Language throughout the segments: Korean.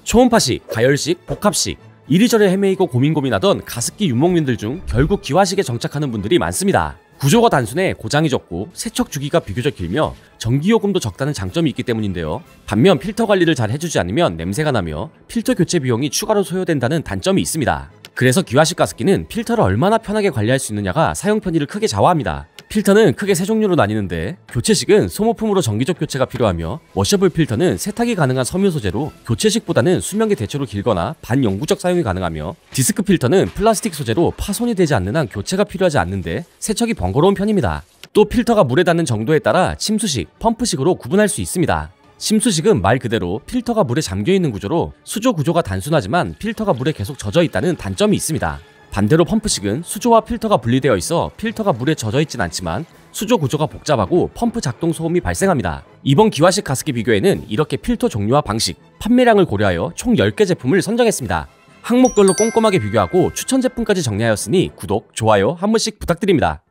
초음파식, 가열식, 복합식, 이리저리 헤매이고 고민하던 가습기 윤목민들 중 결국 기화식에 정착하는 분들이 많습니다. 구조가 단순해 고장이 적고 세척 주기가 비교적 길며 전기요금도 적다는 장점이 있기 때문인데요. 반면 필터 관리를 잘 해주지 않으면 냄새가 나며 필터 교체 비용이 추가로 소요된다는 단점이 있습니다. 그래서 기화식 가습기는 필터를 얼마나 편하게 관리할 수 있느냐가 사용 편의를 크게 좌우합니다. 필터는 크게 세 종류로 나뉘는데, 교체식은 소모품으로 정기적 교체가 필요하며, 워셔블 필터는 세탁이 가능한 섬유 소재로 교체식보다는 수명이 대체로 길거나 반영구적 사용이 가능하며, 디스크 필터는 플라스틱 소재로 파손이 되지 않는 한 교체가 필요하지 않는데 세척이 번거로운 편입니다. 또 필터가 물에 닿는 정도에 따라 침수식, 펌프식으로 구분할 수 있습니다. 침수식은 말 그대로 필터가 물에 잠겨있는 구조로 수조 구조가 단순하지만 필터가 물에 계속 젖어 있다는 단점이 있습니다. 반대로 펌프식은 수조와 필터가 분리되어 있어 필터가 물에 젖어 있진 않지만 수조 구조가 복잡하고 펌프 작동 소음이 발생합니다. 이번 기화식 가습기 비교에는 이렇게 필터 종류와 방식, 판매량을 고려하여 총 10개 제품을 선정했습니다. 항목별로 꼼꼼하게 비교하고 추천 제품까지 정리하였으니 구독, 좋아요 한 번씩 부탁드립니다.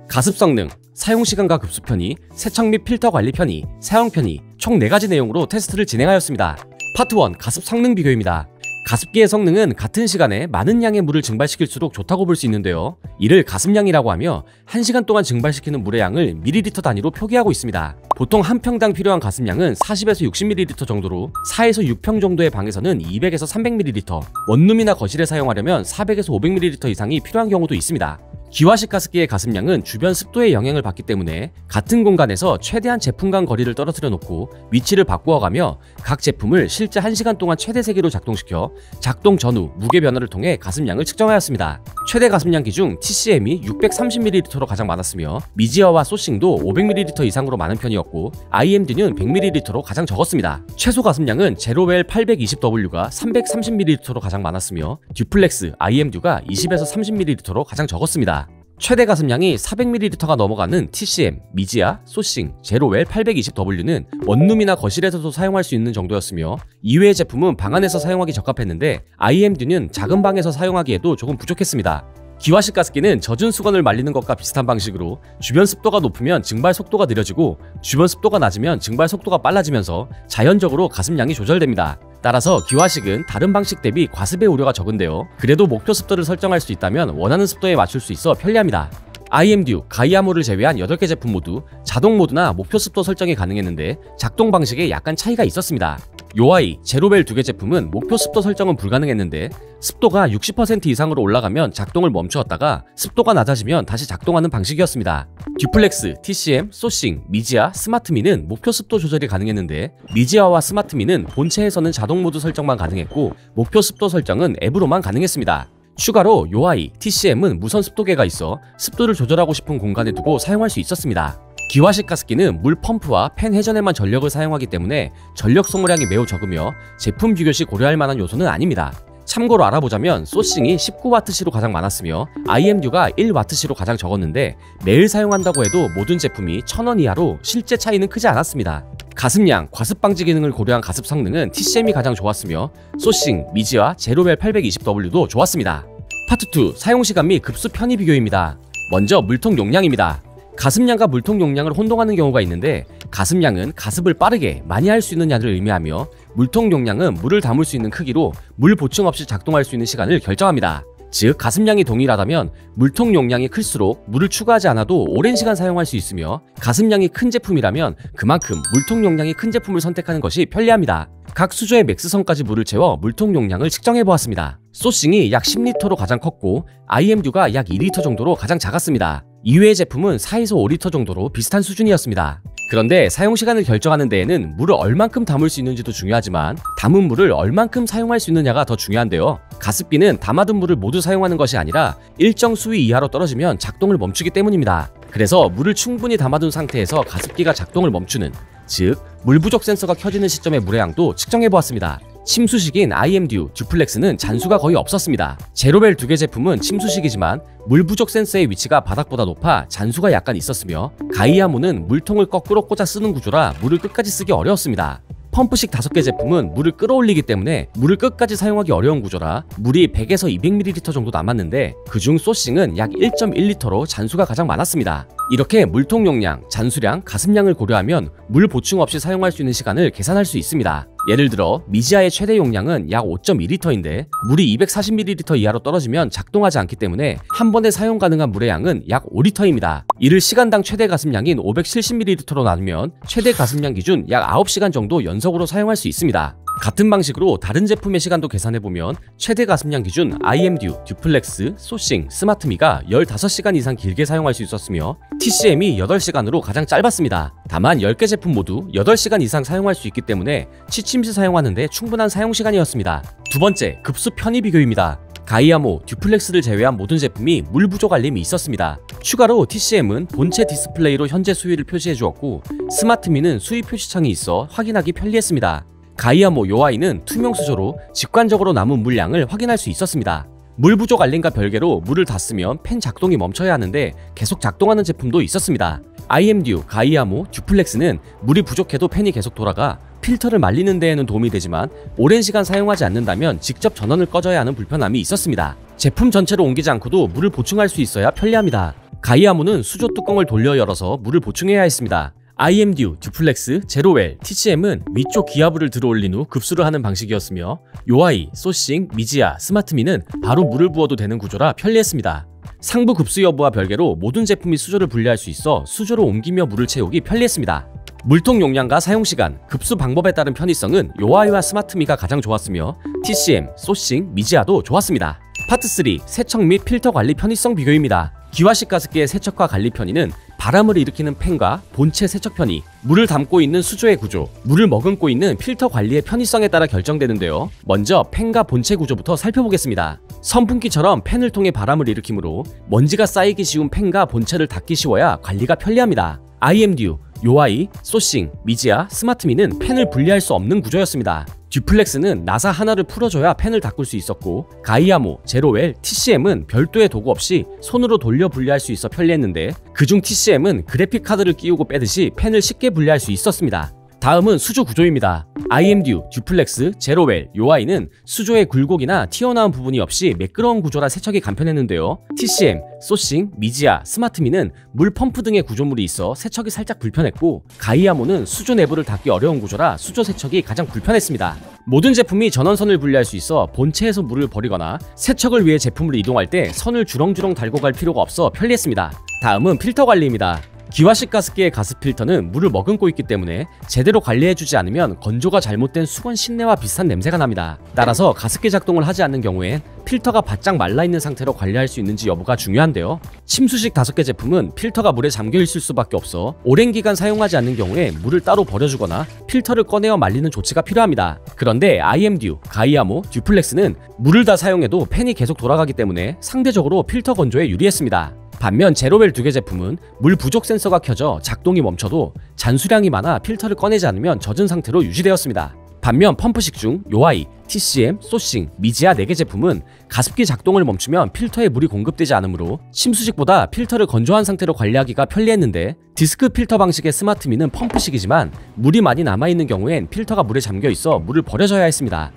가습 성능, 사용 시간과 급수 편의, 세척 및 필터 관리 편의, 사용 편의 총 4가지 내용으로 테스트를 진행하였습니다. 파트 1 가습 성능 비교입니다. 가습기의 성능은 같은 시간에 많은 양의 물을 증발시킬수록 좋다고 볼 수 있는데요. 이를 가습량이라고 하며 1시간 동안 증발시키는 물의 양을 밀리리터 단위로 표기하고 있습니다. 보통 한 평당 필요한 가습량은 40에서 60ml 정도로 4에서 6평 정도의 방에서는 200에서 300ml, 원룸이나 거실에 사용하려면 400에서 500ml 이상이 필요한 경우도 있습니다. 기화식 가습기의 가습량은 주변 습도의 영향을 받기 때문에 같은 공간에서 최대한 제품 간 거리를 떨어뜨려 놓고 위치를 바꾸어가며 각 제품을 실제 1시간 동안 최대 세기로 작동시켜 작동 전후 무게 변화를 통해 가습량을 측정하였습니다. 최대 가습량 기준 TCM이 630ml로 가장 많았으며 미지어와 소싱도 500ml 이상으로 많은 편이었고 IMD는 100ml로 가장 적었습니다. 최소 가습량은 제로웰 820W가 330ml로 가장 많았으며 듀플렉스 IMD가 20에서 30ml로 가장 적었습니다. 최대 가습량이 400ml가 넘어가는 TCM, 미지아, 소싱, 제로웰 820W는 원룸이나 거실에서도 사용할 수 있는 정도였으며 이외의 제품은 방 안에서 사용하기 적합했는데 IMD는 작은 방에서 사용하기에도 조금 부족했습니다. 기화식 가습기는 젖은 수건을 말리는 것과 비슷한 방식으로 주변 습도가 높으면 증발 속도가 느려지고 주변 습도가 낮으면 증발 속도가 빨라지면서 자연적으로 가습량이 조절됩니다. 따라서 기화식은 다른 방식 대비 과습의 우려가 적은데요. 그래도 목표 습도를 설정할 수 있다면 원하는 습도에 맞출 수 있어 편리합니다. IMDU, 가이아모를 제외한 8개 제품 모두 자동 모드나 목표 습도 설정이 가능했는데 작동 방식에 약간 차이가 있었습니다. 요아이, 제로벨 2개 제품은 목표 습도 설정은 불가능했는데 습도가 60% 이상으로 올라가면 작동을 멈추었다가 습도가 낮아지면 다시 작동하는 방식이었습니다. 듀플렉스, TCM, 소싱, 미지아, 스마트미는 목표 습도 조절이 가능했는데 미지아와 스마트미는 본체에서는 자동 모드 설정만 가능했고 목표 습도 설정은 앱으로만 가능했습니다. 추가로 요아이, TCM은 무선 습도계가 있어 습도를 조절하고 싶은 공간에 두고 사용할 수 있었습니다. 기화식 가습기는 물 펌프와 팬 회전에만 전력을 사용하기 때문에 전력 소모량이 매우 적으며 제품 비교 시 고려할 만한 요소는 아닙니다. 참고로 알아보자면 소싱이 19W시로 가장 많았으며 IMD가 1W시로 가장 적었는데 매일 사용한다고 해도 모든 제품이 1000원 이하로 실제 차이는 크지 않았습니다. 가습량, 과습 방지 기능을 고려한 가습 성능은 TCM이 가장 좋았으며 소싱, 미지와 제로웰 820W도 좋았습니다. 파트 2 사용시간 및 급수 편의 비교입니다. 먼저 물통 용량입니다. 가습량과 물통 용량을 혼동하는 경우가 있는데 가습량은 가습을 빠르게 많이 할 수 있느냐를 의미하며 물통 용량은 물을 담을 수 있는 크기로 물 보충 없이 작동할 수 있는 시간을 결정합니다. 즉 가습량이 동일하다면 물통 용량이 클수록 물을 추가하지 않아도 오랜 시간 사용할 수 있으며 가습량이 큰 제품이라면 그만큼 물통 용량이 큰 제품을 선택하는 것이 편리합니다. 각 수조의 맥스선까지 물을 채워 물통 용량을 측정해보았습니다. 소싱이 약 10L로 가장 컸고 IMD가 약 2L 정도로 가장 작았습니다. 이외의 제품은 4에서 5L 정도로 비슷한 수준이었습니다. 그런데 사용시간을 결정하는 데에는 물을 얼만큼 담을 수 있는지도 중요하지만 담은 물을 얼만큼 사용할 수 있느냐가 더 중요한데요. 가습기는 담아둔 물을 모두 사용하는 것이 아니라 일정 수위 이하로 떨어지면 작동을 멈추기 때문입니다. 그래서 물을 충분히 담아둔 상태에서 가습기가 작동을 멈추는, 즉 물 부족 센서가 켜지는 시점의 물의 양도 측정해보았습니다. 침수식인 IMDU, 듀플렉스는 잔수가 거의 없었습니다. 제로벨 2개 제품은 침수식이지만 물 부족 센서의 위치가 바닥보다 높아 잔수가 약간 있었으며 가이아모는 물통을 거꾸로 꽂아 쓰는 구조라 물을 끝까지 쓰기 어려웠습니다. 펌프식 5개 제품은 물을 끌어올리기 때문에 물을 끝까지 사용하기 어려운 구조라 물이 100에서 200ml 정도 남았는데 그중 소싱은 약 1.1L로 잔수가 가장 많았습니다. 이렇게 물통 용량, 잔수량, 가습량을 고려하면 물 보충 없이 사용할 수 있는 시간을 계산할 수 있습니다. 예를 들어 미지아의 최대 용량은 약 5.2L인데 물이 240ml 이하로 떨어지면 작동하지 않기 때문에 한 번에 사용 가능한 물의 양은 약 5L입니다. 이를 시간당 최대 가습량인 570ml로 나누면 최대 가습량 기준 약 9시간 정도 연속으로 사용할 수 있습니다. 같은 방식으로 다른 제품의 시간도 계산해보면 최대 가습량 기준 IMDU, 듀플렉스, 소싱, 스마트미가 15시간 이상 길게 사용할 수 있었으며 TCM이 8시간으로 가장 짧았습니다. 다만 10개 제품 모두 8시간 이상 사용할 수 있기 때문에 취침시 사용하는데 충분한 사용시간이었습니다. 두 번째, 급수 편의 비교입니다. 가이아모, 듀플렉스를 제외한 모든 제품이 물 부족 알림이 있었습니다. 추가로 TCM은 본체 디스플레이로 현재 수위를 표시해 주었고 스마트미는 수위 표시창이 있어 확인하기 편리했습니다. 가이아모 요아이는 투명 수조로 직관적으로 남은 물량을 확인할 수 있었습니다. 물 부족 알림과 별개로 물을 다 쓰면 팬 작동이 멈춰야 하는데 계속 작동하는 제품도 있었습니다. IMDU, 가이아모, 듀플렉스는 물이 부족해도 팬이 계속 돌아가 필터를 말리는 데에는 도움이 되지만 오랜 시간 사용하지 않는다면 직접 전원을 꺼줘야 하는 불편함이 있었습니다. 제품 전체로 옮기지 않고도 물을 보충할 수 있어야 편리합니다. 가이아모는 수조 뚜껑을 돌려 열어서 물을 보충해야 했습니다. IMDU, 듀플렉스, 제로웰, TCM은 위쪽 기압을 들어올린 후 급수를 하는 방식이었으며 요아이, 소싱, 미지아, 스마트미는 바로 물을 부어도 되는 구조라 편리했습니다. 상부 급수 여부와 별개로 모든 제품이 수조를 분리할 수 있어 수조로 옮기며 물을 채우기 편리했습니다. 물통 용량과 사용시간, 급수 방법에 따른 편의성은 요아이와 스마트미가 가장 좋았으며 TCM, 소싱, 미지아도 좋았습니다. 파트 3. 세척 및 필터 관리 편의성 비교입니다. 기화식 가습기의 세척과 관리 편의는 바람을 일으키는 팬과 본체 세척 편의, 물을 담고 있는 수조의 구조, 물을 머금고 있는 필터 관리의 편의성에 따라 결정되는데요. 먼저 팬과 본체 구조부터 살펴보겠습니다. 선풍기처럼 팬을 통해 바람을 일으키므로 먼지가 쌓이기 쉬운 팬과 본체를 닦기 쉬워야 관리가 편리합니다. IMDU, 요아이, 소싱, 미지아, 스마트미는 팬을 분리할 수 없는 구조였습니다. 듀플렉스는 나사 하나를 풀어줘야 팬을 닦을 수 있었고 가이아모, 제로웰, TCM은 별도의 도구 없이 손으로 돌려 분리할 수 있어 편리했는데 그중 TCM은 그래픽 카드를 끼우고 빼듯이 팬을 쉽게 분리할 수 있었습니다. 다음은 수조 구조입니다. IMDU, 듀플렉스, 제로웰, 요아이는 수조의 굴곡이나 튀어나온 부분이 없이 매끄러운 구조라 세척이 간편했는데요. TCM, 소싱, 미지아, 스마트미는 물 펌프 등의 구조물이 있어 세척이 살짝 불편했고 가이아모는 수조 내부를 닦기 어려운 구조라 수조 세척이 가장 불편했습니다. 모든 제품이 전원선을 분리할 수 있어 본체에서 물을 버리거나 세척을 위해 제품을 이동할 때 선을 주렁주렁 달고 갈 필요가 없어 편리했습니다. 다음은 필터 관리입니다. 기화식 가습기의 가습 필터는 물을 머금고 있기 때문에 제대로 관리해주지 않으면 건조가 잘못된 수건 신내와 비슷한 냄새가 납니다. 따라서 가습기 작동을 하지 않는 경우엔 필터가 바짝 말라있는 상태로 관리할 수 있는지 여부가 중요한데요. 침수식 5개 제품은 필터가 물에 잠겨 있을 수밖에 없어 오랜 기간 사용하지 않는 경우에 물을 따로 버려주거나 필터를 꺼내어 말리는 조치가 필요합니다. 그런데 IMDU, 가이아모, 듀플렉스는 물을 다 사용해도 팬이 계속 돌아가기 때문에 상대적으로 필터 건조에 유리했습니다. 반면 제로웰 2개 제품은 물 부족 센서가 켜져 작동이 멈춰도 잔수량이 많아 필터를 꺼내지 않으면 젖은 상태로 유지되었습니다. 반면 펌프식 중 요아이, TCM, 소싱, 미지아 4개 제품은 가습기 작동을 멈추면 필터에 물이 공급되지 않으므로 침수식보다 필터를 건조한 상태로 관리하기가 편리했는데 디스크 필터 방식의 스마트미는 펌프식이지만 물이 많이 남아있는 경우엔 필터가 물에 잠겨있어 물을 버려줘야 했습니다.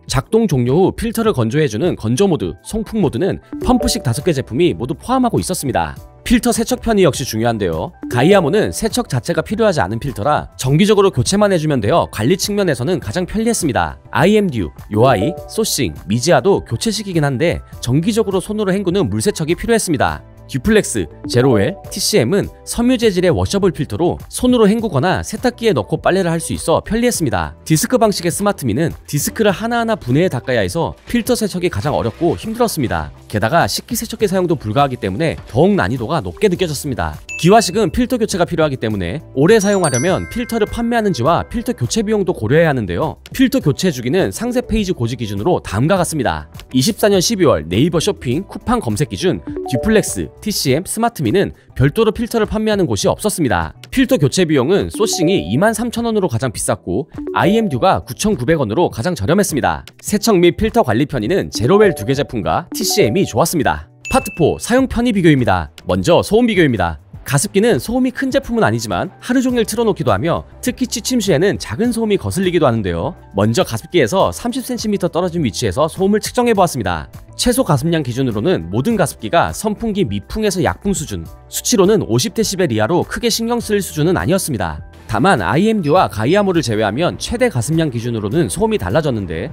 작동 종료 후 필터를 건조해주는 건조 모드, 송풍 모드는 펌프식 5개 제품이 모두 포함하고 있었습니다. 필터 세척 편의 역시 중요한데요. 가이아모는 세척 자체가 필요하지 않은 필터라 정기적으로 교체만 해주면 되어 관리 측면에서는 가장 편리했습니다. IMDU, 요아이, 소싱, 미지아도 교체식이긴 한데 정기적으로 손으로 헹구는 물 세척이 필요했습니다. 듀플렉스, 제로웰, TCM은 섬유 재질의 워셔블 필터로 손으로 헹구거나 세탁기에 넣고 빨래를 할 수 있어 편리했습니다. 디스크 방식의 스마트미는 디스크를 하나하나 분해해 닦아야 해서 필터 세척이 가장 어렵고 힘들었습니다. 게다가 식기세척기 사용도 불가하기 때문에 더욱 난이도가 높게 느껴졌습니다. 기화식은 필터 교체가 필요하기 때문에 오래 사용하려면 필터를 판매하는지와 필터 교체 비용도 고려해야 하는데요. 필터 교체 주기는 상세 페이지 고지 기준으로 다음과 같습니다. 24년 12월 네이버 쇼핑 쿠팡 검색 기준 듀플렉스, TCM, 스마트미는 별도로 필터를 판매하는 곳이 없었습니다. 필터 교체 비용은 소싱이 23,000원으로 가장 비쌌고 IMDU가 9,900원으로 가장 저렴했습니다. 세척 및 필터 관리 편의는 제로웰 2개 제품과 TCM이 좋았습니다. 파트 4 사용 편의 비교입니다. 먼저 소음 비교입니다. 가습기는 소음이 큰 제품은 아니지만 하루 종일 틀어놓기도 하며 특히 취침 시에는 작은 소음이 거슬리기도 하는데요. 먼저 가습기에서 30cm 떨어진 위치에서 소음을 측정해보았습니다. 최소 가습량 기준으로는 모든 가습기가 선풍기 미풍에서 약풍 수준, 수치로는 50dB 이하로 크게 신경 쓸 수준은 아니었습니다. 다만 IMD와 가이아모를 제외하면 최대 가습량 기준으로는 소음이 달라졌는데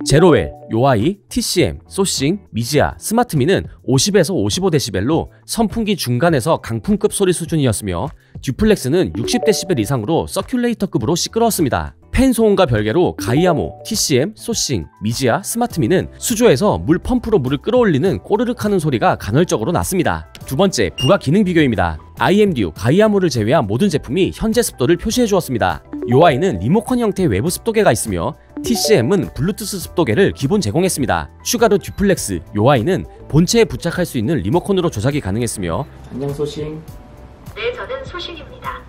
제로웰, 요아이, TCM, 소싱, 미지아, 스마트미는 50에서 55dB로 선풍기 중간에서 강풍급 소리 수준이었으며 듀플렉스는 60dB 이상으로 서큘레이터급으로 시끄러웠습니다. 팬 소음과 별개로 가이아모, TCM, 소싱, 미지아, 스마트미는 수조에서 물 펌프로 물을 끌어올리는 꼬르륵 하는 소리가 간헐적으로 났습니다. 두 번째, 부가 기능 비교입니다. IMDU, 가이아모를 제외한 모든 제품이 현재 습도를 표시해 주었습니다. 요아이는 리모컨 형태의 외부 습도계가 있으며 TCM은 블루투스 습도계를 기본 제공했습니다. 추가로 듀플렉스, 요아이는 본체에 부착할 수 있는 리모컨으로 조작이 가능했으며 안녕 소싱. 네, 저는 소싱입니다.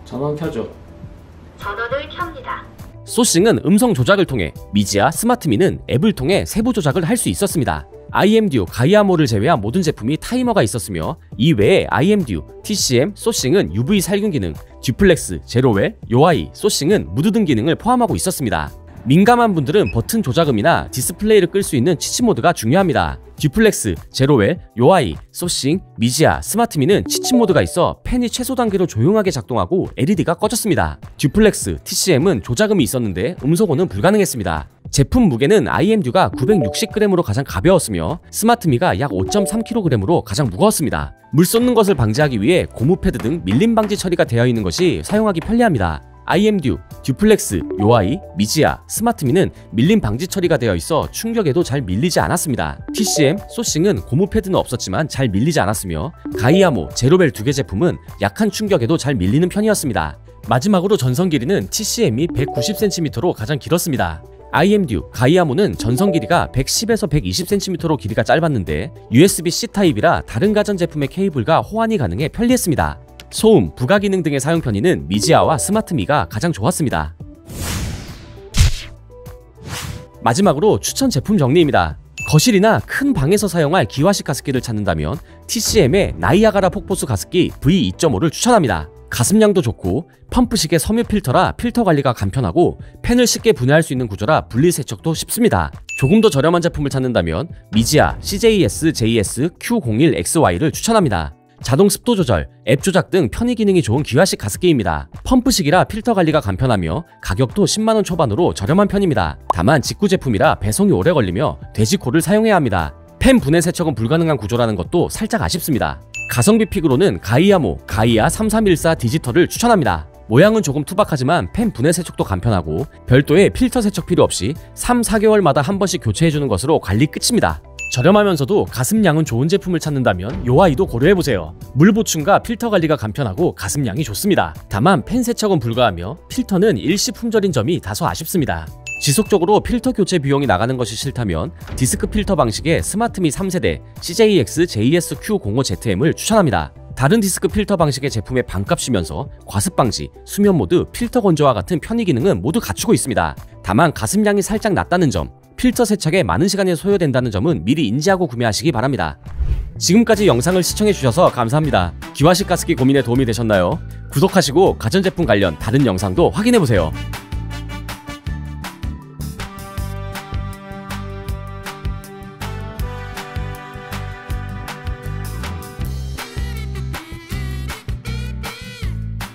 전원 켜줘. 전원을 켭니다. 소싱은 음성 조작을 통해, 미지아, 스마트미는 앱을 통해 세부 조작을 할 수 있었습니다. IMDU, 가이아모를 제외한 모든 제품이 타이머가 있었으며 이 외에 IMDU, TCM, 소싱은 UV 살균 기능, 듀플렉스, 제로웰, 요아이, 소싱은 무드 등 기능을 포함하고 있었습니다. 민감한 분들은 버튼 조작음이나 디스플레이를 끌 수 있는 치치 모드가 중요합니다. 듀플렉스, 제로웰, 요아이, 소싱, 미지아, 스마트미는 치치 모드가 있어 팬이 최소 단계로 조용하게 작동하고 LED가 꺼졌습니다. 듀플렉스, TCM은 조작음이 있었는데 음소거는 불가능했습니다. 제품 무게는 IMDU가 960g으로 가장 가벼웠으며 스마트미가 약 5.3kg으로 가장 무거웠습니다. 물 쏟는 것을 방지하기 위해 고무 패드 등 밀림 방지 처리가 되어 있는 것이 사용하기 편리합니다. IMDU, 듀플렉스, 요아이, 미지아, 스마트미는 밀림 방지 처리가 되어 있어 충격에도 잘 밀리지 않았습니다. TCM, 소싱은 고무 패드는 없었지만 잘 밀리지 않았으며 가이아모, 제로벨 두 개 제품은 약한 충격에도 잘 밀리는 편이었습니다. 마지막으로 전선 길이는 TCM이 190cm로 가장 길었습니다. IMDU, 가이아모는 전선 길이가 110에서 120cm로 길이가 짧았는데 USB-C 타입이라 다른 가전제품의 케이블과 호환이 가능해 편리했습니다. 소음, 부가 기능 등의 사용 편의는 미지아와 스마트미가 가장 좋았습니다. 마지막으로 추천 제품 정리입니다. 거실이나 큰 방에서 사용할 기화식 가습기를 찾는다면 TCM의 나이아가라 폭포수 가습기 V2.5를 추천합니다. 가습량도 좋고 펌프식의 섬유 필터라 필터 관리가 간편하고 팬을 쉽게 분해할 수 있는 구조라 분리 세척도 쉽습니다. 조금 더 저렴한 제품을 찾는다면 미지아 CJS JS Q01XY를 추천합니다. 자동 습도 조절, 앱 조작 등 편의 기능이 좋은 기화식 가습기입니다. 펌프식이라 필터 관리가 간편하며 가격도 10만원 초반으로 저렴한 편입니다. 다만 직구 제품이라 배송이 오래 걸리며 돼지코를 사용해야 합니다. 팬 분해 세척은 불가능한 구조라는 것도 살짝 아쉽습니다. 가성비 픽으로는 가이아모, 가이아 3314 디지털을 추천합니다. 모양은 조금 투박하지만 팬 분해 세척도 간편하고 별도의 필터 세척 필요 없이 3-4개월마다 한 번씩 교체해주는 것으로 관리 끝입니다. 저렴하면서도 가습량은 좋은 제품을 찾는다면 요아이도 고려해보세요. 물 보충과 필터 관리가 간편하고 가습량이 좋습니다. 다만 팬 세척은 불가하며 필터는 일시 품절인 점이 다소 아쉽습니다. 지속적으로 필터 교체 비용이 나가는 것이 싫다면 디스크 필터 방식의 스마트미 3세대 CJX JS Q05ZM을 추천합니다. 다른 디스크 필터 방식의 제품의 반값이면서 과습 방지, 수면 모드, 필터 건조와 같은 편의 기능은 모두 갖추고 있습니다. 다만 가습량이 살짝 낮다는 점, 필터 세척에 많은 시간이 소요된다는 점은 미리 인지하고 구매하시기 바랍니다. 지금까지 영상을 시청해주셔서 감사합니다. 기화식 가습기 고민에 도움이 되셨나요? 구독하시고 가전제품 관련 다른 영상도 확인해보세요.